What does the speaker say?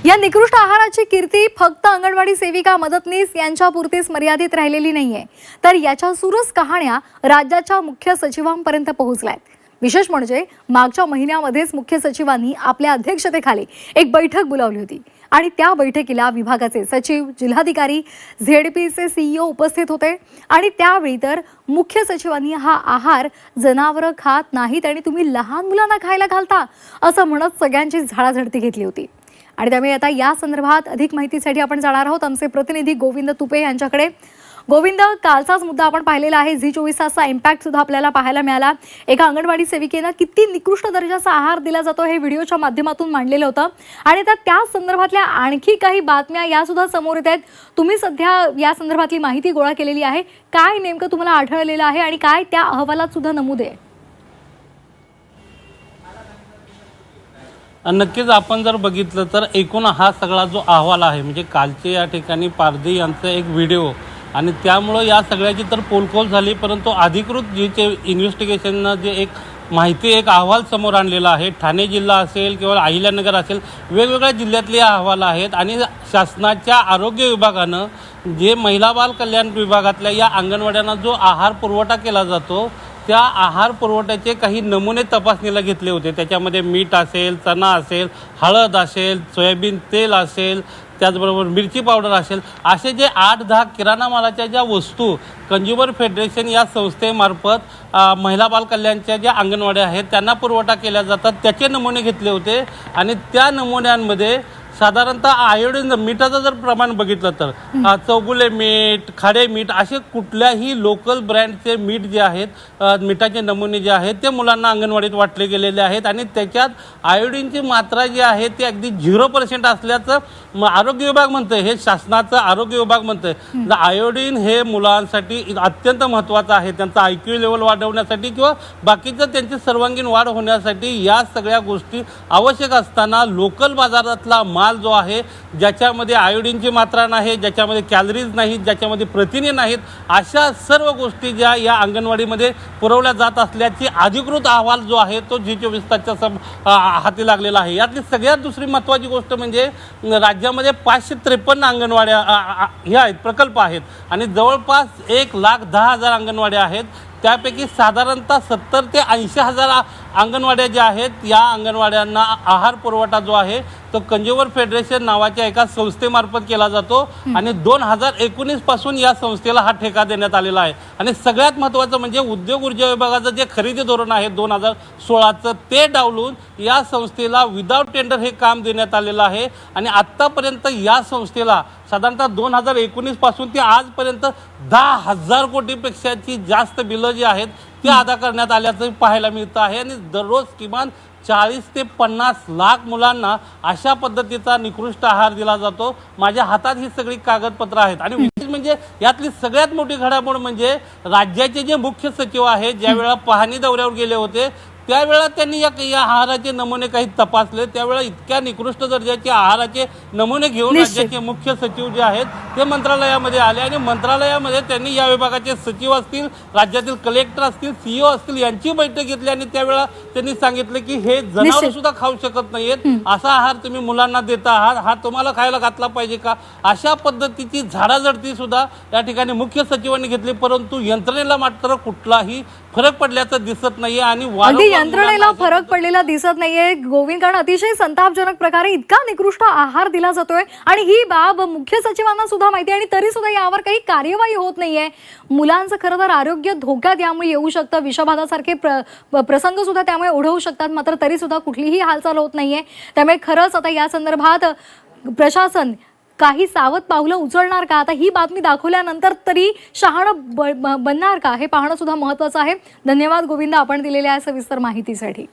या निकृष्ट आहाराची कीर्ती फक्त अंगणवाडी सेविका मदतनीस यांच्यापुरतीच मर्यादित राहिलेली नाहीये, तर याच्या सुरस कहाण्या राज्याच्या मुख्य सचिवांपर्यंत पोहोचल्यात। विशेष म्हणजे मागच्या महिन्यामध्येच मुख्य सचिवांनी आपल्या अध्यक्षतेखाली एक बैठक बोलावली होती आणि त्या बैठकीला विभागाचे सचिव, जिल्हाधिकारी, झेडपीचे सीईओ उपस्थित होते आणि त्यावेळी तर मुख्य सचिवांनी हा आहार जनावरं खात नाहीत आणि तुम्ही लहान मुलांना खायला घालता असं म्हणत सगळ्यांची झाडाझडती घेतली होती। आणि त्यामुळे आता या संदर्भात अधिक माहितीसाठी आपण जाणार आहोत आमचे प्रतिनिधी गोविंद तुपे यांच्याकडे। गोविंद, कालचाच मुद्दा आपण पाहिलेला आहे, झी24 तासचा इम्पॅक्ट सुद्धा आपल्याला पाहायला मिळाला। एका अंगणवाडी सेविकेनं किती निकृष्ट दर्जाचा आहार दिला जातो हे व्हिडिओच्या माध्यमातून मांडलेलं होतं आणि त्या संदर्भातल्या आणखी काही बातम्या या सुद्धा समोर येत आहेत। तुम्ही सध्या या संदर्भातली माहिती गोळा केलेली आहे, काय नेमकं तुम्हाला आढळलेलं आहे आणि काय त्या अहवालात सुद्धा नमूद आहे? नक्कीच आपण जर बघितलं तर एकूण हा सगळा जो अहवाल आहे म्हणजे कालचे या ठिकाणी पारधी यांचा एक व्हिडिओ आणि त्यामुळं या सगळ्याची तर पोलखोल झाली, परंतु अधिकृत जे इन्व्हेस्टिगेशननं जे एक माहिती एक अहवाल समोर आणलेला आहे, ठाणे जिल्हा असेल किंवा अहिल्यानगर असेल, वेगवेगळ्या जिल्ह्यातले अहवाल आहेत आणि शासनाच्या आरोग्य विभागानं जे महिला बाल कल्याण विभागातल्या या अंगणवाड्यांना जो आहार पुरवठा केला जातो त्या आहार पुरवठ्याचे काही नमुने तपासणीला घेतले होते। त्याच्यामध्ये मीठ असेल, चणा असेल, हळद असेल, सोयाबीन तेल असेल, त्याचबरोबर मिरची पावडर असेल, असे जे 8-10 किराणा मालाच्या ज्या वस्तू कंझ्युमर फेडरेशन या संस्थेमार्फत महिला बाल कल्याणच्या ज्या अंगणवाड्या आहेत त्यांना पुरवठा केल्या जातात त्याचे नमुने घेतले होते आणि त्या नमुन्यांमध्ये साधारणतः आयोडीन मीठाचं जर प्रमाण बघितलं तर चौगुले मीठ, खाडे मीठ असे कुठल्याही लोकल ब्रँडचे मीठ जे आहेत, मिठाचे नमुने जे आहेत ते मुलांना अंगणवाडीत वाटले गेलेले आहेत आणि त्याच्यात आयोडीनची मात्रा जी आहे ती अगदी 0% असल्याचं आरोग्य विभाग म्हणतंय, हे शासनाचं आरोग्य विभाग म्हणतंय। आयोडीन हे मुलांसाठी अत्यंत महत्त्वाचं आहे, त्यांचा IQ लेवल वाढवण्यासाठी किंवा बाकीचं त्यांची सर्वांगीण वाढ होण्यासाठी या सगळ्या गोष्टी आवश्यक असताना लोकल बाजारातला माल जो आहे ज्याच्यामध्ये आयोडीनची मात्रा नाही, ज्याच्यामध्ये कॅलरीज नाहीत, ज्याच्यामध्ये प्रथिने नाहीत, अशा सर्व गोष्टी ज्या या अंगणवाडीमध्ये पुरवल्या जात असल्याची अधिकृत अहवाल जो आहे तो झी24 तासच्या हाती लागलेला आहे। यातली सगळ्यात दुसरी महत्त्वाची गोष्ट म्हणजे राज्यामध्ये 553 अंगणवाड्या हे आहेत, प्रकल्प आहेत आणि जवळपास 1,10,000 अंगणवाड्या आहेत। त्यापैकी साधारणतः 70 ते 80,000 अंगणवाड्या ज्या आहेत या अंगणवाड्यांना आहार पुरवठा जो आहे तो कंझ्युमर फेडरेशन नावाच्या एका संस्थेमार्फत केला जातो आणि 2019 पासून या संस्थेला हा ठेका देण्यात आलेला आहे। आणि सगळ्यात महत्त्वाचं म्हणजे उद्योग ऊर्जा विभागाचं जे खरेदी धोरण आहे 2016चं ते डावलून या संस्थेला विदाउट टेंडर हे काम देण्यात आलेलं आहे आणि आत्तापर्यंत या संस्थेला साधारणतः 2019 पासून ते आजपर्यंत 10,000 कोटीपेक्षाची जास्त बिलं जी आहेत ती अदा करण्यात आल्याचं पाहायला मिळतं आहे आणि दररोज किमान 40 ते 50 लाख मुलांना अशा पद्धतीचा निकृष्ट आहार दिला जातो। माझ्या हातात ही सगळी कागदपत्र आहेत आणि विशेष म्हणजे यातली सगळ्यात मोठी घडामोड म्हणजे राज्याचे जे मुख्य सचिव आहेत ज्यावेळेला पाहणी दौऱ्यावर गेले होते त्यावेळेला त्यांनी या आहाराचे नमुने काही तपासले, त्यावेळेला इतक्या निकृष्ट दर्जाचे आहाराचे नमुने घेऊन राज्याचे मुख्य सचिव जे आहेत ते मंत्रालयामध्ये आले आणि मंत्रालयामध्ये त्यांनी या विभागाचे सचिव असतील, राज्यातील कलेक्टर असतील, सीईओ असतील यांची बैठक घेतली आणि त्यावेळेला त्यांनी सांगितलं की हे जनावर सुद्धा खाऊ शकत नाहीत, असा आहार तुम्ही मुलांना देता आहात, हा तुम्हाला खायला घातला पाहिजे का, अशा पद्धतीची झाडाझडती सुद्धा या ठिकाणी मुख्य सचिवांनी घेतली, परंतु यंत्रणेला मात्र कुठलाही फरक पडल्याचं दिसत नाहीये आणि यंत्रणेला फरक पडलेला दिसत नाहीये गोविंद, कारण अतिशय संतापजनक प्रकारे इतका निकृष्ट आहार दिला जातोय आणि ही बाब मुख्य सचिवांना सुद्धा माहिती आणि तरी सुद्धा यावर काही कार्यवाही होत नाहीये। मुलांचं खरं तर आरोग्य धोक्यात यामुळे येऊ शकतं, विषबाधासारखे प्रसंग सुद्धा त्यामुळे ओढवू शकतात, मात्र तरी सुद्धा कुठलीही हालचाल होत नाहीये। त्यामुळे खरंच आता या संदर्भात प्रशासन काही सावध पावलं उचलणार का? आता ही बातमी दाखवल्यानंतर तरी शहाणं बनणार का हे पाहणं सुद्धा महत्त्वाचं आहे। धन्यवाद गोविंद, आपण दिलेल्या सविस्तर माहितीसाठी।